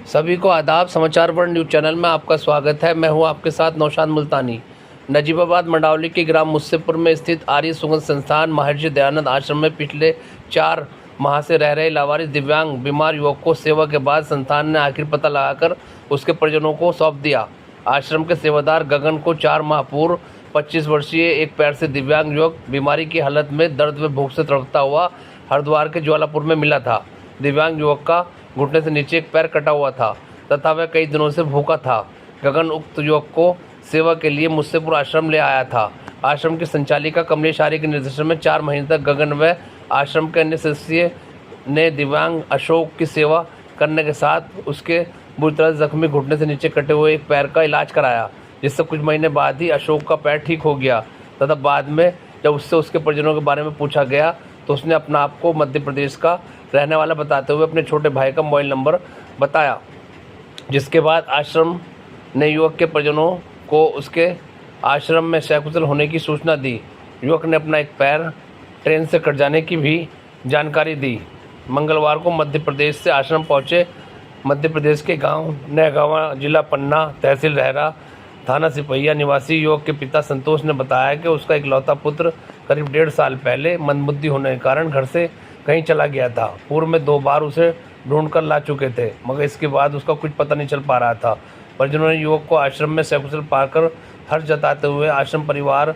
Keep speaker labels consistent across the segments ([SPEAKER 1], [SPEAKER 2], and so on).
[SPEAKER 1] सभी को आदाब। समाचार वर्ल्ड न्यूज़ चैनल में आपका स्वागत है। मैं हूं आपके साथ नौशाद मुल्तानी। नजीबाबाद मंडावली के ग्राम मुस्सेपुर में स्थित आर्य सुगंध संस्थान महर्षि दयानंद आश्रम में पिछले 4 माह से रह रहे लावारिस दिव्यांग बीमार युवक को सेवा के बाद संस्थान ने आखिर पता लगाकर उसके परिजनों को सौंप दिया। आश्रम के सेवादार गगन को 4 माह पूर्व 25 वर्षीय एक पैर से दिव्यांग युवक बीमारी की हालत में दर्द व भूख से तड़पता हुआ हरिद्वार के ज्वालापुर में मिला था। दिव्यांग युवक का घुटने से नीचे एक पैर कटा हुआ था तथा वह कई दिनों से भूखा था। गगन उक्त युवक को सेवा के लिए मुस्सेपुर आश्रम ले आया था। आश्रम की संचालिका कमलेश आर्य के निर्देशन में 4 महीने तक गगन व आश्रम के अन्य सदस्य ने दिव्यांग अशोक की सेवा करने के साथ उसके बुरी तरह जख्मी घुटने से नीचे कटे हुए एक पैर का इलाज कराया, जिससे कुछ महीने बाद ही अशोक का पैर ठीक हो गया तथा बाद में जब उससे उसके परिजनों के बारे में पूछा गया तो उसने अपना आप को मध्य प्रदेश का रहने वाला बताते हुए अपने छोटे भाई का मोबाइल नंबर बताया, जिसके बाद आश्रम ने युवक के परिजनों को उसके आश्रम में सकुशल होने की सूचना दी। युवक ने अपना एक पैर ट्रेन से कट जाने की भी जानकारी दी। मंगलवार को मध्य प्रदेश से आश्रम पहुंचे मध्य प्रदेश के गांव नहगावा, जिला पन्ना, तहसील रहरा, थाना सिपहिया निवासी युवक के पिता संतोष ने बताया कि उसका इकलौता पुत्र करीब 1.5 साल पहले मंदबुद्धि होने के कारण घर से कहीं चला गया था। पूर्व में 2 बार उसे ढूंढ कर ला चुके थे, मगर इसके बाद उसका कुछ पता नहीं चल पा रहा था। परिजनों ने युवक को आश्रम में सकुशल पाकर हर्ष जताते हुए आश्रम परिवार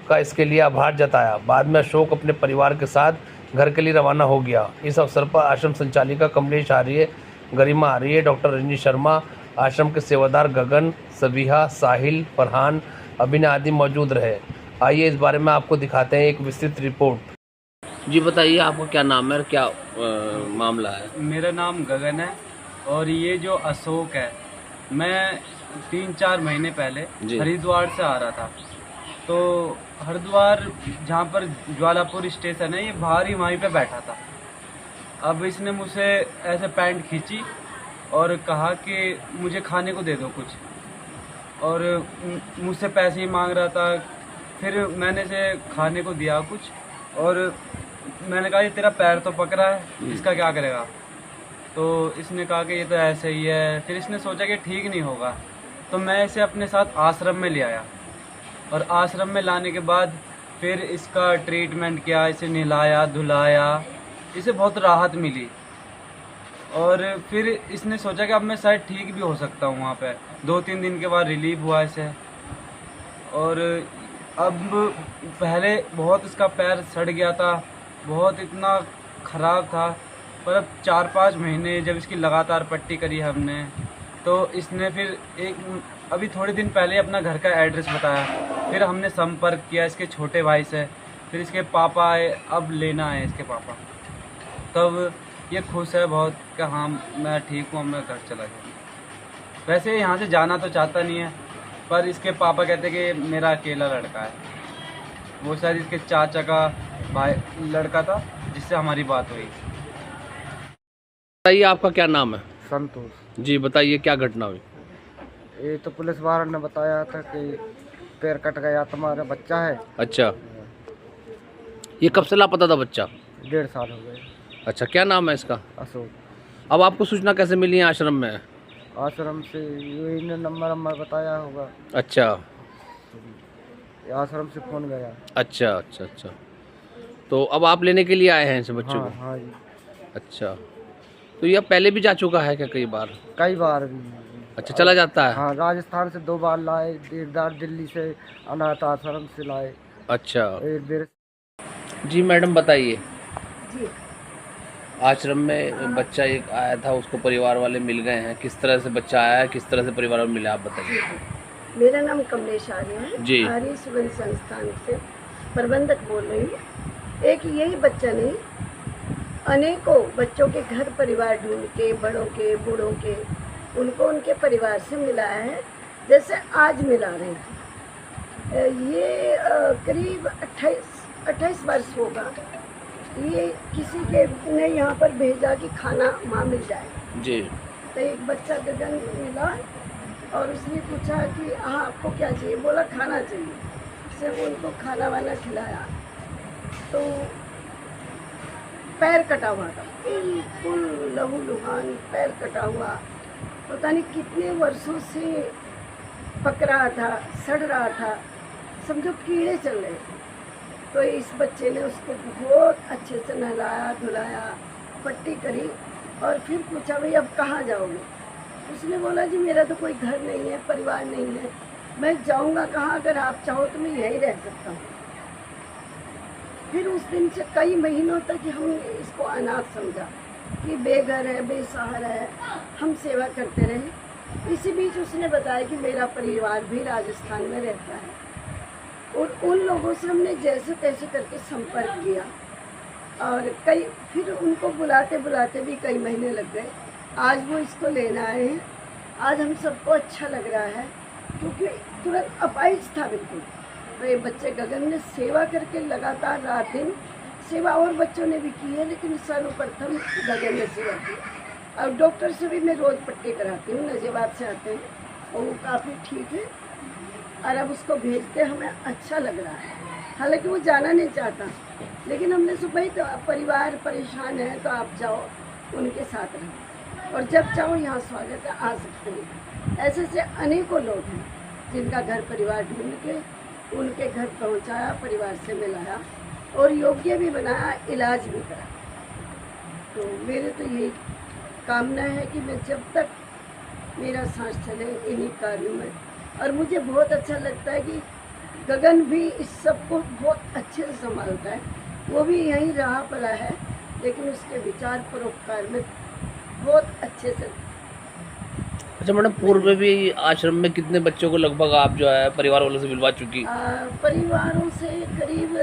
[SPEAKER 1] का इसके लिए आभार जताया। बाद में अशोक अपने परिवार के साथ घर के लिए रवाना हो गया। इस अवसर पर आश्रम संचालिका कमलेश आर्य, गरिमा आर्य, डॉक्टर रंजीत शर्मा, आश्रम के सेवादार गगन, सबीहा, साहिल, फरहान, अभिनय आदि मौजूद रहे। आइए इस बारे में आपको दिखाते हैं एक विस्तृत रिपोर्ट। जी बताइए, आपका क्या नाम है और क्या मामला है?
[SPEAKER 2] मेरा नाम गगन है और ये जो अशोक है, मैं 3-4 महीने पहले हरिद्वार से आ रहा था। तो हरिद्वार जहाँ पर ज्वालापुर स्टेशन है, ये बाहर ही वहीं पे बैठा था। अब इसने मुझसे ऐसे पैंट खींची और कहा कि मुझे खाने को दे दो कुछ, और मुझसे पैसे ही मांग रहा था। फिर मैंने इसे खाने को दिया कुछ, और मैंने कहा ये तेरा पैर तो पकड़ा है, इसका क्या करेगा? तो इसने कहा कि ये तो ऐसे ही है। फिर इसने सोचा कि ठीक नहीं होगा, तो मैं इसे अपने साथ आश्रम में ले आया, और आश्रम में लाने के बाद फिर इसका ट्रीटमेंट किया, इसे नहलाया धुलाया, इसे बहुत राहत मिली। और फिर इसने सोचा कि अब मैं शायद ठीक भी हो सकता हूँ। वहाँ पे 2-3 दिन के बाद रिलीफ हुआ इसे। और अब पहले बहुत इसका पैर सड़ गया था, बहुत इतना ख़राब था, पर अब 4-5 महीने जब इसकी लगातार पट्टी करी हमने, तो इसने फिर अभी थोड़े दिन पहले अपना घर का एड्रेस बताया। फिर हमने संपर्क किया इसके छोटे भाई से, फिर इसके पापा आए, अब लेना है इसके पापा। तब ये खुश है बहुत कि हाँ मैं ठीक हूँ, मैं घर चला गया। वैसे यहाँ से जाना तो चाहता नहीं है, पर इसके पापा कहते कि मेरा अकेला लड़का है। वो शायद इसके चाचा का भाई लड़का था जिससे हमारी बात हुई।
[SPEAKER 1] बताइए, आपका क्या नाम है?
[SPEAKER 3] संतोष
[SPEAKER 1] जी बताइए, क्या घटना हुई?
[SPEAKER 3] ये तो पुलिस वालों ने बताया था कि पैर कट गया, तुम्हारा बच्चा है।
[SPEAKER 1] अच्छा, ये कब से लापता था बच्चा?
[SPEAKER 3] 1.5 साल हो गए।
[SPEAKER 1] अच्छा, क्या नाम है इसका?
[SPEAKER 3] अशोक।
[SPEAKER 1] अब आपको सूचना कैसे मिली है आश्रम में?
[SPEAKER 3] आश्रम से यही ने नंबर बताया होगा।
[SPEAKER 1] अच्छा,
[SPEAKER 3] आश्रम से फोन गया।
[SPEAKER 1] अच्छा अच्छा अच्छा। तो अब आप लेने के लिए आए हैं इस बच्चों
[SPEAKER 3] हाँ,
[SPEAKER 1] को?
[SPEAKER 3] हाँ जी।
[SPEAKER 1] अच्छा, तो ये पहले भी जा चुका है क्या कई बार?
[SPEAKER 3] कई बार भी।
[SPEAKER 1] अच्छा, चला जाता है?
[SPEAKER 3] हाँ, राजस्थान से 2 बार लाए, 1 बार दिल्ली से अनाथ आश्रम से लाए।
[SPEAKER 1] अच्छा
[SPEAKER 3] 1 बार।
[SPEAKER 1] जी मैडम बताइए।
[SPEAKER 4] जी,
[SPEAKER 1] आश्रम में बच्चा एक आया था, उसको परिवार वाले मिल गए हैं। किस तरह से बच्चा आया है, किस तरह से परिवार वाले मिला, आप बताइए।
[SPEAKER 4] मेरा नाम कमलेश आर्य है।
[SPEAKER 1] जी।
[SPEAKER 4] आर्य सुगंध संस्थान से प्रबंधक बोल रही हूँ। एक यही बच्चा नहीं, अनेकों बच्चों के घर परिवार ढूंढ के, बड़ों के बूढ़ों के, उनको उनके परिवार से मिलाया है। जैसे आज मिला रहे हैं, ये करीब 28 वर्ष होगा। ये किसी के ने यहाँ पर भेजा कि खाना वहाँ मिल जाए।
[SPEAKER 1] जी।
[SPEAKER 4] तो एक बच्चा गगन मिला और उसने पूछा कि हाँ आपको क्या चाहिए? बोला खाना चाहिए। उससे वो उनको खाना वाना खिलाया तो पैर कटा हुआ था, बिल्कुल लहू लुहान पैर कटा हुआ। पता नहीं कितने वर्षों से पक रहा था, सड़ रहा था, समझो कीड़े चल रहे थे। तो इस बच्चे ने उसको बहुत अच्छे से नहलाया धुलाया, पट्टी करी और फिर पूछा भाई अब कहाँ जाओगे। उसने बोला जी मेरा तो कोई घर नहीं है, परिवार नहीं है, मैं जाऊँगा कहाँ, अगर आप चाहो तो मैं यहीं रह सकता हूँ। फिर उस दिन से कई महीनों तक हमने इसको अनाथ समझा कि बेघर है, बेसहारा है, हम सेवा करते रहे। इसी बीच उसने बताया कि मेरा परिवार भी राजस्थान में रहता है और उन लोगों से हमने जैसे तैसे करके संपर्क किया और फिर उनको बुलाते बुलाते भी कई महीने लग गए। आज वो इसको लेना आए हैं। आज हम सबको अच्छा लग रहा है क्योंकि तुरंत अपाहिज था बिल्कुल। तो ये बच्चे गगन ने सेवा करके लगातार रात दिन सेवा और बच्चों ने भी की है, लेकिन सर्वप्रथम गगन ने सेवा की। और डॉक्टर से भी मैं रोज़ पट्टी कराती हूँ, नजीबाद से आते हैं और वो काफ़ी ठीक है। और अब उसको भेजते हमें अच्छा लग रहा है। हालांकि वो जाना नहीं चाहता, लेकिन हमने सुबह ही तो परिवार परेशान है तो आप जाओ उनके साथ रहो और जब चाहो यहाँ स्वागत है, आ सकते हैं। ऐसे से अनेकों लोग हैं जिनका घर परिवार ढूंढ के उनके घर पहुँचाया, परिवार से मिलाया और योग्य भी बनाया, इलाज भी करा। तो मेरे तो यही कामना है कि मैं जब तक मेरा सांस चले इन्हीं कार्यों में। और मुझे बहुत अच्छा लगता है कि गगन भी इस सब को बहुत अच्छे से संभालता है। वो भी यहीं रहा पला है, लेकिन उसके विचार परोपकार में बहुत अच्छे से।
[SPEAKER 1] अच्छा मैडम, पूर्व में भी आश्रम में कितने बच्चों को लगभग आप जो है परिवार वालों से मिलवा चुकी?
[SPEAKER 4] परिवारों से करीब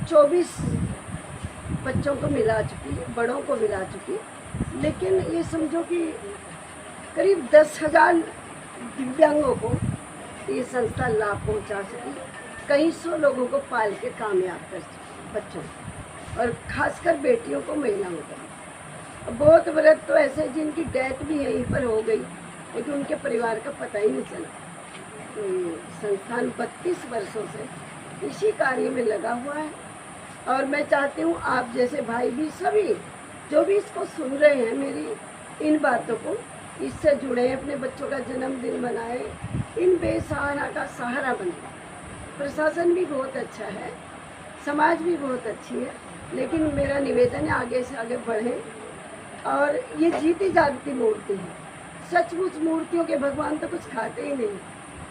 [SPEAKER 4] 24 बच्चों को मिला चुकी, बड़ों को मिला चुकी। लेकिन ये समझो कि करीब 10,000 दिव्यांगों को ये संस्था लाभ पहुंचा सकी। कई सौ लोगों को पाल के कामयाब कर सकी, बच्चों और खासकर बेटियों को, महिलाओं को। बहुत व्रत तो ऐसे जिनकी डेथ भी यहीं पर हो गई, लेकिन उनके परिवार का पता ही नहीं चला। तो ये संस्थान 32 वर्षों से इसी कार्य में लगा हुआ है और मैं चाहती हूँ आप जैसे भाई भी, सभी जो भी इसको सुन रहे हैं, मेरी इन बातों को, इससे जुड़े, अपने बच्चों का जन्मदिन मनाए, इन बेसहारा का सहारा बने। प्रशासन भी बहुत अच्छा है, समाज भी बहुत अच्छी है, लेकिन मेरा निवेदन है आगे से आगे बढ़े। और ये जीती जागती मूर्ति है, सचमुच मूर्तियों के भगवान तो कुछ खाते ही नहीं,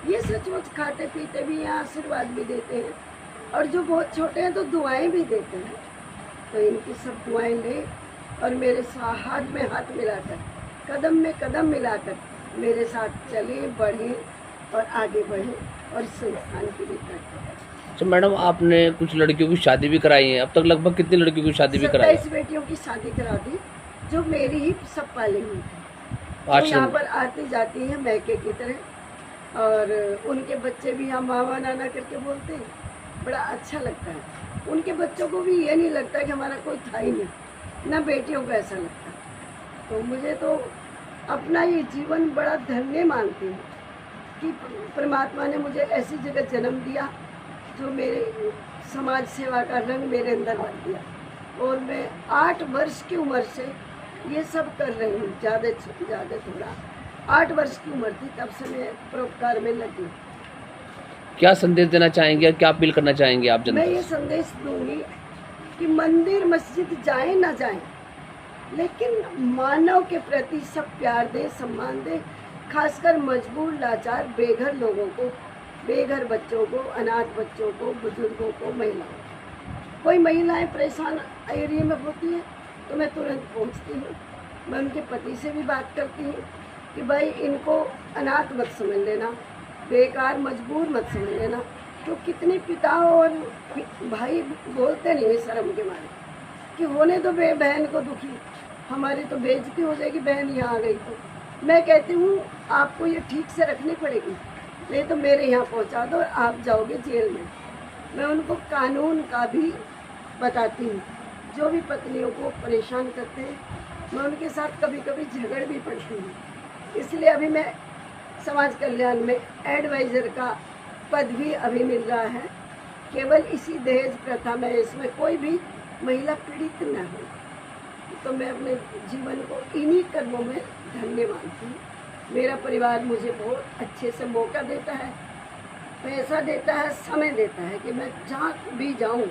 [SPEAKER 4] ये सचमुच खाते पीते भी हैं, आशीर्वाद भी देते हैं और जो बहुत छोटे हैं तो दुआएं भी देते हैं। तो इनकी सब दुआएं लें और मेरे हाथ में हाथ मिलाकर, कदम में कदम मिलाकर मेरे साथ चलें, बढ़ें और आगे बढ़ें और संस्थान की भी तरक्की करें।
[SPEAKER 1] अच्छा मैडम, आपने कुछ लड़कियों की शादी भी कराई है, अब तक लगभग कितनी लड़कियों की शादी भी कराई?
[SPEAKER 4] 27 बेटियों की शादी करा दी, जो मेरी ही सब पाली हुई थी। तो यहाँ पर आती जाती है मैके की तरह और उनके बच्चे भी हम मामा नाना करके बोलते हैं, बड़ा अच्छा लगता है। उनके बच्चों को भी ये नहीं लगता कि हमारा कोई था ही नहीं, ना बेटियों को ऐसा लगता। तो मुझे तो अपना ये जीवन बड़ा धन्य मानती हूँ कि परमात्मा ने मुझे ऐसी जगह जन्म दिया जो मेरे समाज सेवा का रंग मेरे अंदर भर दिया। और मैं 8 वर्ष की उम्र से ये सब कर रही हूँ, ज़्यादा थोड़ा 8 वर्ष की उम्र थी तब से मैं परोपकार में लगी।
[SPEAKER 1] क्या संदेश देना चाहेंगे, क्या अपील करना चाहेंगे आप जनता
[SPEAKER 4] मैं
[SPEAKER 1] से?
[SPEAKER 4] ये संदेश दूंगी कि मंदिर मस्जिद जाए ना जाए, लेकिन मानव के प्रति सब प्यार दे, सम्मान दे, खासकर मजबूर, लाचार, बेघर लोगों को, बेघर बच्चों को, अनाथ बच्चों को, बुजुर्गों को, महिलाओं को। कोई महिलाएं परेशान एरिया में होती हैं तो मैं तुरंत पहुंचती हूँ। मैं उनके पति से भी बात करती हूँ कि भाई इनको अनाथ मत समझ लेना, बेकार मजबूर मत समझ लेना। तो कितने पिता और भाई बोलते नहीं शर्म के मारे कि होने तो बहन को दुखी, हमारी तो बेइज्जती हो जाएगी बहन यहाँ आ गई। तो मैं कहती हूँ आपको ये ठीक से रखनी पड़ेगी, नहीं तो मेरे यहाँ पहुँचा दो और आप जाओगे जेल में। मैं उनको कानून का भी बताती हूँ। जो भी पत्नियों को परेशान करते हैं मैं उनके साथ कभी कभी झगड़ भी पड़ती हूँ। इसलिए अभी मैं समाज कल्याण में एडवाइज़र का पद भी अभी मिल रहा है, केवल इसी दहेज प्रथा में, इसमें कोई भी महिला पीड़ित न हो। तो मैं अपने जीवन को इन्हीं कर्मों में धन्य मानती हूँ। मेरा परिवार मुझे बहुत अच्छे से मौका देता है, पैसा देता है, समय देता है कि मैं जहाँ भी जाऊँ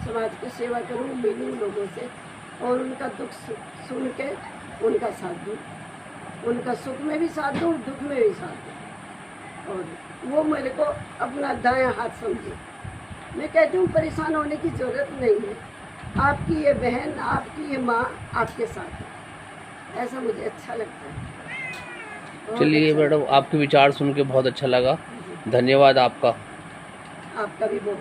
[SPEAKER 4] समाज की सेवा करूँ, मिलूँ लोगों से और उनका दुख सुन के उनका साथ दूँ, उनका सुख में भी साथ दूँ, दुख में भी साथ दूँ और वो मेरे को अपना दायां हाथ समझे। मैं कहती हूँ परेशान होने की ज़रूरत नहीं है, आपकी ये बहन, आपकी ये माँ आपके साथ है, ऐसा मुझे अच्छा लगता है। बहुत
[SPEAKER 1] चलिए
[SPEAKER 4] अच्छा
[SPEAKER 1] मैडम, आपके विचार सुन के बहुत अच्छा लगा। धन्यवाद आपका।
[SPEAKER 4] आपका भी बहुत